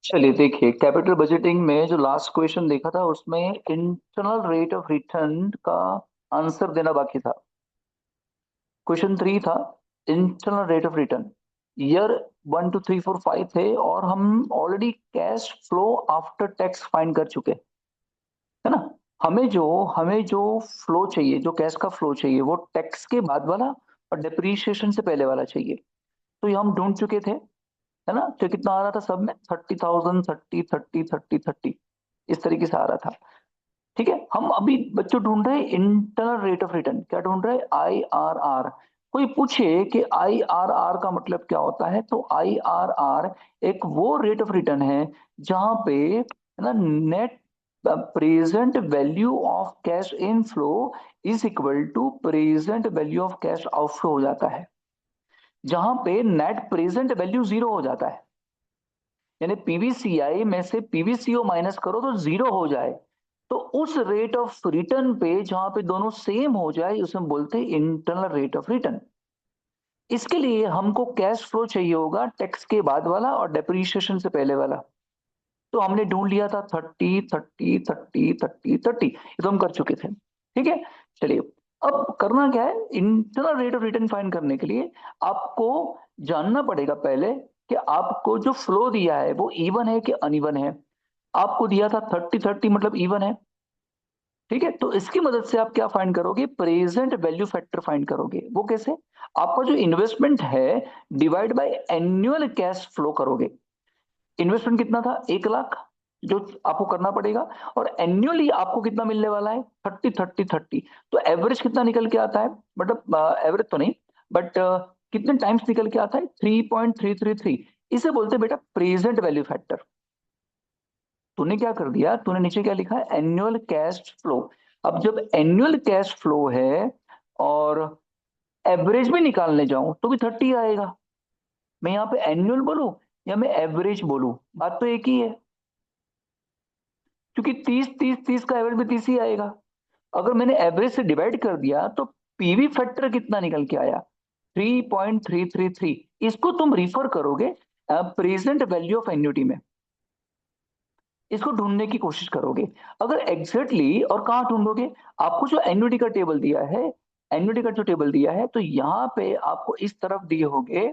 चलिए देखिए, capital budgeting में जो लास्ट क्वेश्चन देखा था उसमें इंटरनल रेट ऑफ रिटर्न का आंसर देना बाकी था। क्वेश्चन 3 था internal rate of return. Year 1 2 3 4 5 थे और हम already cash flow after tax find कर चुके, है ना। हमें जो फ्लो चाहिए, जो कैश का फ्लो चाहिए, वो टैक्स के बाद वाला और डिप्रीशिएशन से पहले वाला चाहिए। तो ये हम ढूंढ चुके थे, है ना। तो कितना आ रहा था सब में? 30,000, 30, 30, 30, 30 इस तरीके से आ रहा था। ठीक है, हम अभी बच्चों ढूंढ रहे हैं इंटरनल रेट ऑफ रिटर्न। क्या ढूंढ रहे हैं? IRR। कोई पूछे कि IRR का मतलब क्या होता है, तो IRR एक वो रेट ऑफ रिटर्न है जहां पे, है ना, net present value of cash inflow is equal to present value of cash outflow हो जाता है, जहां पे नेट प्रेजेंट वैल्यू जीरो हो जाता है। यानी पीवीसीआई में से पीवीसीओ माइनस करो तो जीरो हो जाए, तो उस रेट ऑफ रिटर्न पे जहां पे दोनों सेम हो जाए उसे हम बोलते हैं इंटरनल रेट ऑफ रिटर्न। इसके लिए हमको कैश फ्लो चाहिए होगा टैक्स के बाद वाला और डेप्रीशिएशन से पहले वाला। तो हमने ढूंढ लिया था 30, 30, 30, 30, 30, ये तो हम कर चुके थे। ठीक है, चलिए अब करना क्या है, internal rate of return find करने के लिए आपको जानना पड़ेगा पहले कि आपको जो फ्लो दिया है वो इवन है कि अनइवन है। आपको दिया था 30, 30 मतलब इवन है। ठीक है, तो इसकी मदद से आप क्या फाइंड करोगे? प्रेजेंट वैल्यू फैक्टर फाइंड करोगे। वो कैसे? आपका जो इन्वेस्टमेंट है divide by annual cash flow करोगे। इन्वेस्टमेंट कितना था? 1 लाख, जो आपको करना पड़ेगा। और एन्युअली आपको कितना मिलने वाला है? 30, 30, 30। तो एवरेज कितना निकल के आता है? मतलब एवरेज तो नहीं, बट कितने टाइम्स निकल के आता है? 3.333। इसे बोलते हैं बेटा प्रेजेंट वैल्यू फैक्टर। तूने क्या कर दिया, तूने नीचे क्या लिखा है? Annual cash flow. अब जब एनुअल कैश फ्लो है और एवरेज भी निकालने जाऊं तो भी 30 आएगा। मैं यहाँ पे एनुअल बोलूं या मैं एवरेज बोलूं, बात तो एक ही है, क्योंकि 30, 30, 30 का एवरेज भी 30 ही आएगा। अगर मैंने एवरेज से डिवाइड कर दिया तो पीवी फैक्टर कितना निकल के आया? 3.333। इसको तुम रिफर करोगे प्रेजेंट वैल्यू ऑफ एन्युटी में, इसको ढूंढने की कोशिश करोगे। अगर एग्जैक्टली exactly, और कहाँ ढूंढोगे? आपको जो एन्युटी का टेबल दिया है, एन्युटी का जो टेबल दिया है, तो यहाँ पे आपको इस तरफ दिए होंगे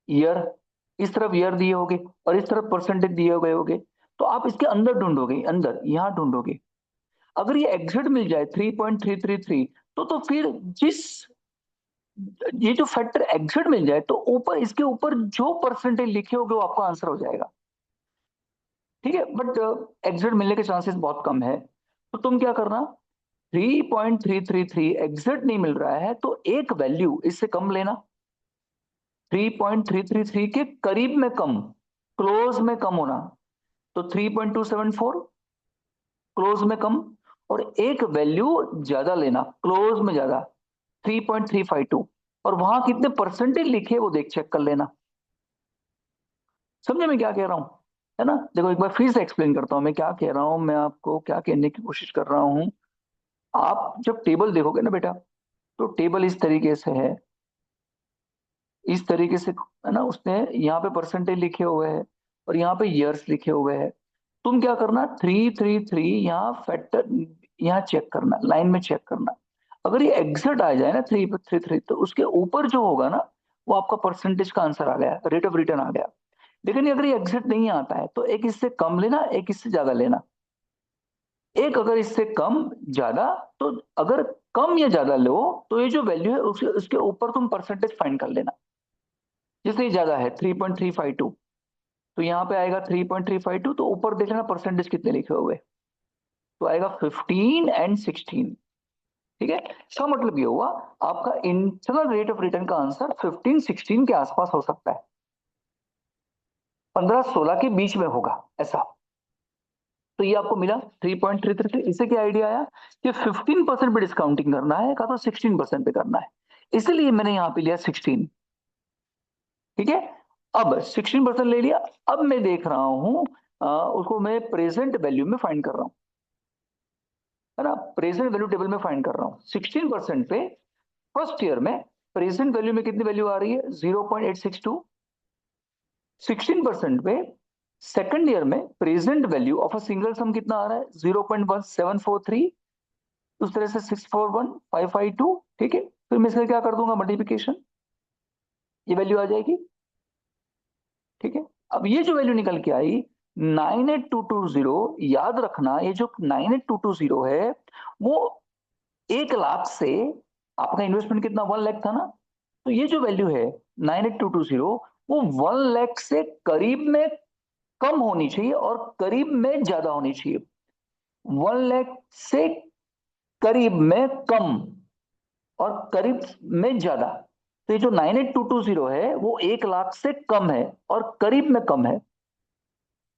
ईयर, इस तरफ ईयर दिए होंगे और इस तरफ परसेंटेज दिए गए होंगे। तो आप इसके अंदर ढूंढोगे, अंदर यहाँ ढूंढोगे। अगर ये एग्जैक्ट मिल जाए 3.333, तो फिर जिस, ये जो फैक्टर एग्जैक्ट मिल जाए तो ऊपर, इसके ऊपर जो परसेंटेज लिखे होंगे वो आपका आंसर हो जाएगा। ठीक है, बट एग्जैक्ट मिलने के चांसेस बहुत कम है। तो तुम क्या करना, 3.333 एग्जैक्ट नहीं मिल रहा है तो एक वैल्यू इससे कम लेना। 3.333 के करीब में कम, क्लोज में कम होना। तो 3.274 क्लोज में कम, और एक वैल्यू ज्यादा लेना, क्लोज में ज्यादा, 3.352। और वहां कितने परसेंटेज लिखे वो देख चेक कर लेना। समझे मैं क्या कह रहा हूं? है ना। देखो एक बार फिर से एक्सप्लेन करता हूं मैं क्या कह रहा हूं, मैं आपको क्या कहने की कोशिश कर रहा हूं। आप जब टेबल देखोगे ना बेटा, तो टेबल इस तरीके से है, इस तरीके से, है ना। उसने यहाँ पे परसेंटेज लिखे हुए हैं और यहाँ पे ईयर्स लिखे हुए हैं। तुम क्या करना, 333 यहाँ फैक्टर, यहाँ चेक करना, लाइन में चेक करना। अगर ये एग्जैक्ट आ जाए ना 333, तो उसके ऊपर जो होगा ना वो आपका परसेंटेज का आंसर आ गया, रेट ऑफ रिटर्न आ गया। लेकिन अगर ये एग्जैक्ट नहीं आता है तो एक इससे कम लेना, एक इससे ज्यादा लेना। एक अगर इससे कम ज्यादा, तो अगर कम या ज्यादा लो तो ये जो वैल्यू है उसके उसके ऊपर तुम परसेंटेज फाइंड कर लेना। जैसे ये ज्यादा है 3.352, तो यहाँ पे आएगा 3.352, तो ऊपर देख लेना परसेंटेज कितने लिखे हुए, तो आएगा 15 और 16। ठीक है, इसका मतलब ये हुआ आपका इंटरनल रेट ऑफ रिटर्न का आंसर 15, 16 के आसपास हो सकता है, 15, 16 के बीच में होगा ऐसा। तो ये आपको मिला 3.333। इससे क्या आइडिया आया कि 15% पे डिस्काउंटिंग करना है का तो 16% पे करना है, इसलिए मैंने यहाँ पे लिया 16। ठीक है, अब 16% ले लिया। अब मैं देख रहा हूँ उसको मैं प्रेजेंट वैल्यू में फाइंड कर रहा हूँ, है ना। प्रेजेंट वैल्यू टेबल में फाइंड कर रहा हूँ 16% पे। फर्स्ट ईयर में प्रेजेंट वैल्यू में कितनी वैल्यू आ रही है? 0.862। 16% पे सेकंड ईयर में present value of a single sum कितना आ रहा है? 0.1743, उस तरह से 641,552। ठीक है, फिर मैं इसका क्या कर दूंगा मल्टीप्लिकेशन, ये वैल्यू आ जाएगी। ठीक है, अब ये जो वैल्यू निकल के आई 98220, याद रखना ये जो 98220 है वो 1 लाख से, आपका इन्वेस्टमेंट कितना 1 लाख था ना, तो ये जो वैल्यू है 98220 वो 1 लाख से करीब में कम होनी चाहिए और करीब में ज्यादा होनी चाहिए। 1 लाख से करीब में कम और करीब में ज्यादा। तो ये जो 98220 है वो 1 लाख से कम है और करीब में कम है,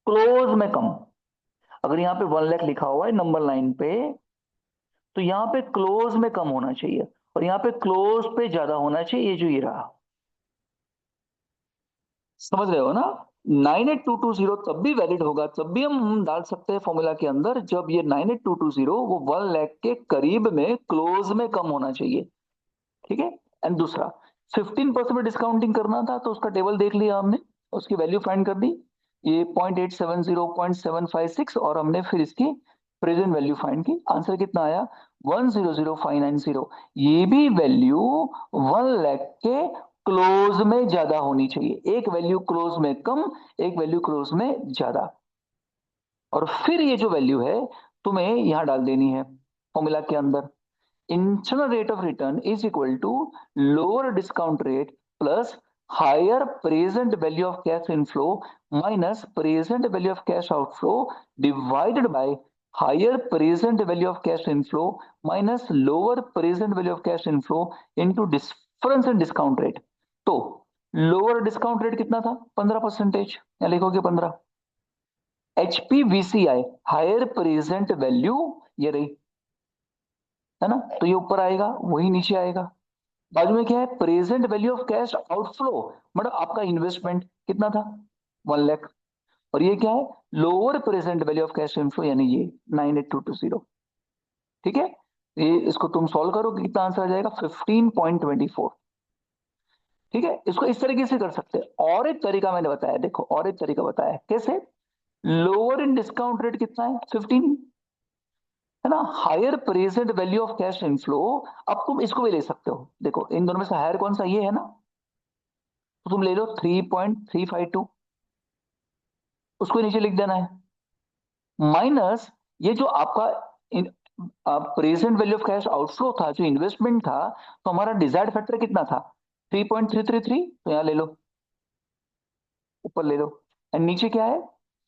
क्लोज में कम। अगर यहाँ पे 1 लाख लिखा हुआ है नंबर लाइन पे, तो यहाँ पे क्लोज में कम होना चाहिए और यहाँ पे क्लोज पे ज्यादा होना चाहिए। ये जो ये रहा, समझ रहे हो ना? 98220 तब भी वैलिड होगा, तब भी हम डाल सकते हैं फॉर्मूला के अंदर, जब ये 98220 वो 1 लाख के करीब में क्लोज में कम होना चाहिए। ठीक है, एंड दूसरा 15% डिस्काउंटिंग करना था, तो उसका टेबल देख लिया हमने, उसकी वैल्यू फाइंड कर दी, ये 0.870 0.756, और हमने फिर इसकी प्रेजेंट वैल्यू फाइंड की। आंसर कितना आया? 1000590। ये भी वैल्यू 1 लाख के क्लोज में ज्यादा होनी चाहिए, एक वैल्यू क्लोज में कम, एक वैल्यू क्लोज में ज्यादा। और फिर ये जो वैल्यू है तुम्हें यहां डाल देनी है फॉर्मूला के अंदर। internal rate of return is equal to lower discount rate plus higher present value of cash inflow minus present value of cash outflow divided by higher present value of cash inflow minus lower present value of cash inflow into difference in discount rate। तो lower discount rate कितना था? 15%, या लिखोगे 15। HPVCI higher present value, ये रही है ना, तो ये ऊपर आएगा वही नीचे आएगा। बाजू में क्या है? Present value of cash outflow, मतलब आपका इन्वेस्टमेंट कितना था? 1 लाख। और ये क्या है? Lower present value of cash inflow, यानी ये 98220। ठीक है, ये इसको तुम सॉल्व करो, कितना आंसर आ जाएगा? 15.24। ठीक है, इसको इस तरीके से कर सकते हैं। और एक तरीका मैंने बताया, देखो और एक तरीका बताया कैसे। लोअर इन डिस्काउंट रेट कितना है? 15, है ना। Higher present value of cash inflow, अब तुम इसको भी ले सकते हो। देखो इन दोनों में से हायर कौन सा? ये है ना, तो तुम ले लो 3.352, उसको नीचे लिख देना है, माइनस ये जो आपका present value of cash outflow था, जो इन्वेस्टमेंट था, तो हमारा डिजायर्ड फैक्टर कितना था? 3.333, तो यहाँ ले लो, ऊपर ले लो। एंड नीचे क्या है?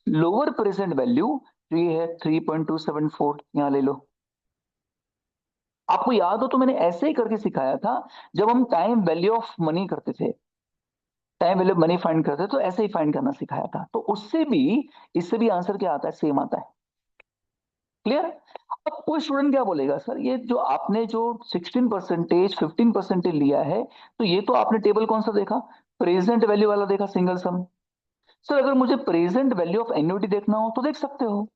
लोअर प्रेजेंट वैल्यू, जो ये है 3.274, यहाँ ले लो। आपको याद हो तो मैंने ऐसे ही करके सिखाया था, जब हम टाइम वैल्यू ऑफ मनी करते थे, टाइम वैल्यू मनी फाइंड करते तो ऐसे ही फाइंड करना सिखाया था। तो उससे भी इससे भी आंसर क्या आता है? सेम आता है। क्लियर? अब कोई स्टूडेंट क्या बोलेगा, सर ये जो आपने जो 16%, 15% लिया है, तो ये तो आपने टेबल कौन सा देखा? प्रेजेंट वैल्यू वाला देखा, सिंगल सम। सर अगर मुझे प्रेजेंट वैल्यू ऑफ एन्युटी देखना हो तो देख सकते हो,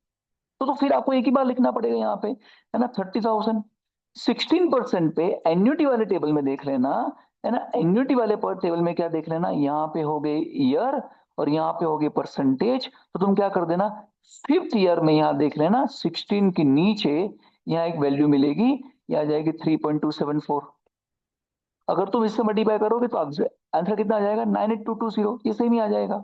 तो फिर आपको एक ही बार लिखना पड़ेगा यहाँ पे, है ना, 30,000। 16% पे एन्युटी वाले टेबल में देख लेना, है ना। एन्युटी वाले पर टेबल में क्या देख लेना, यहाँ पे हो गए ईयर और यहाँ पे हो गए परसेंटेज। तो तुम क्या कर देना, फिफ्थ ईयर में यहाँ देख लेना, 16 के नीचे यहाँ एक वैल्यू मिलेगी, ये आ जाएगी 3.274। अगर तुम इससे मल्टीप्लाई करोगे तो आंसर कितना आ जाएगा? 98220, ये सेम ही आ जाएगा।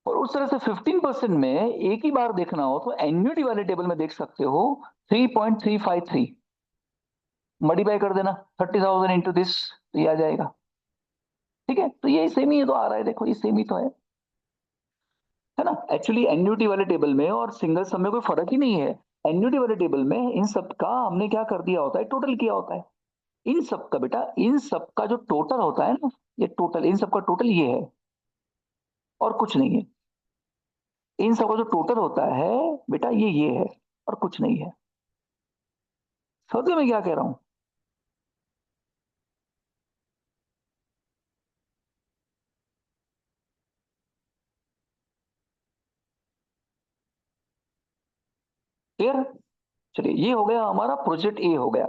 और उस तरह से 15% में एक ही बार देखना हो तो एन्युटी वाले टेबल में देख सकते हो, 3.353, मल्टीप्लाई कर देना 30,000 इंटू दिस, तो ये आ जाएगा। ठीक है, तो ये सेम ही तो आ रहा है, देखो ये सेम ही तो है ना। एक्चुअली एन्युटी वाले टेबल में और सिंगल सम में कोई फर्क ही नहीं है। एन्युटी वाले टेबल में इन सब का हमने क्या कर दिया होता है? टोटल किया होता है। इन सब का बेटा, इन सब का जो टोटल होता है ना, ये टोटल, इन सब का टोटल ये है और कुछ नहीं है। इन सब का जो टोटल होता है बेटा, ये है और कुछ नहीं है। समझे मैं क्या कह रहा हूं? क्लियर? चलिए, ये हो गया हमारा प्रोजेक्ट ए हो गया।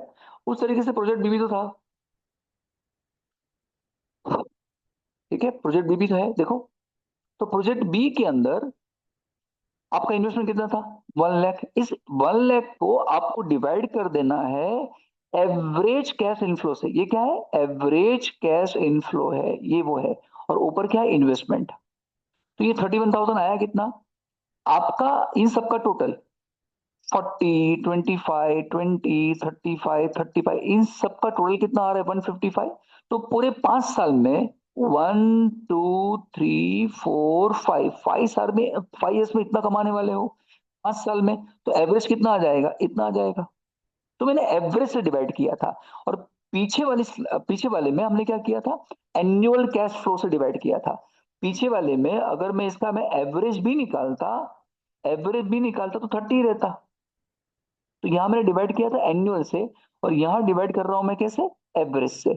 उस तरीके से प्रोजेक्ट बी भी तो था। ठीक ठीक है, प्रोजेक्ट बी भी तो है देखो। तो प्रोजेक्ट बी के अंदर आपका इन्वेस्टमेंट कितना था, 1 लाख। इस 1 लाख को आपको डिवाइड कर देना है एवरेज कैश इनफ्लो से। ये क्या है, एवरेज कैश इनफ्लो है, ये वो है। और ऊपर क्या है, इन्वेस्टमेंट। तो ये 31,000 आया कितना आपका, इन सबका टोटल 40, 25, 20, 35, 35, इन सबका टोटल कितना आ रहा है, 155। तो पूरे 5 साल में 1, 2, 3, 4, 5, 5 साल में, 5 ईयर्स में इतना कमाने वाले हो 5 साल में। तो एवरेज कितना आ जाएगा, इतना आ जाएगा। तो मैंने एवरेज से डिवाइड किया था। और पीछे वाले में हमने क्या किया था, एनुअल कैश फ्लो से डिवाइड किया था। पीछे वाले में अगर मैं इसका मैं एवरेज भी निकालता तो 30 रहता। तो यहां मैंने डिवाइड किया था एनुअल से, और यहां डिवाइड कर रहा हूं मैं कैसे, एवरेज से।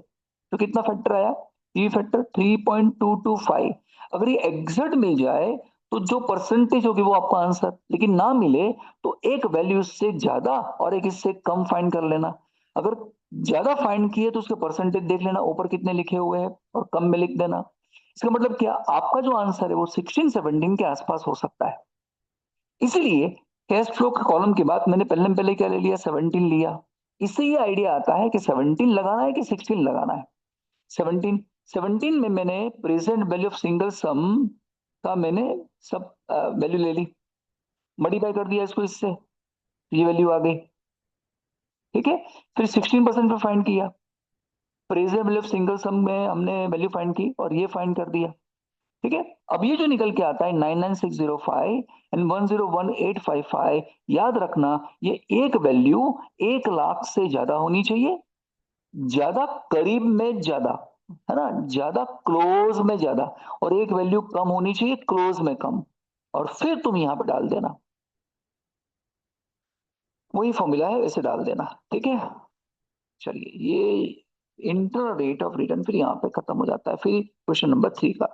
तो कितना फैक्टर आया, ये फैक्टर 3.225। अगर ये एग्जैक्ट मिल जाए तो जो परसेंटेज होगी वो आपका आंसर, लेकिन ना मिले तो एक वैल्यू इससे ज्यादा और एक इससे कम फाइंड कर लेना। अगर ज्यादा फाइंड किए तो उसके परसेंटेज देख लेना ऊपर कितने लिखे हुए हैं और कम में लिख देना। इसका मतलब क्या, आपका जो आंसर है वो 16-17 के आसपास हो सकता है। इसलिए कैश फ्लो के कॉलम के बाद मैंने पहले क्या ले लिया, 17 लिया। इससे ये आइडिया आता है कि 17 लगाना है कि 16 लगाना है। 17, 17 में मैंने present value of single sum का मैंने सब वैल्यू ले ली, मल्टीप्लाई कर दिया इसको इससे, ये वैल्यू आ गई। ठीक है, फिर 16% पे फाइंड किया, present value of single sum में हमने वैल्यू फाइंड की और ये फाइंड कर दिया। ठीक है, अब ये जो निकल के आता है 99605 एंड 101,855, याद रखना ये एक वैल्यू 1 लाख से ज्यादा होनी चाहिए, ज्यादा करीब में ज्यादा, है ना, ज्यादा क्लोज में ज्यादा, और एक वैल्यू कम होनी चाहिए क्लोज में कम। और फिर तुम यहां पर डाल देना, वही फॉर्मूला है वैसे डाल देना। ठीक है, चलिए ये इंटरनल रेट ऑफ रिटर्न फिर यहाँ पे खत्म हो जाता है। फिर क्वेश्चन नंबर 3 का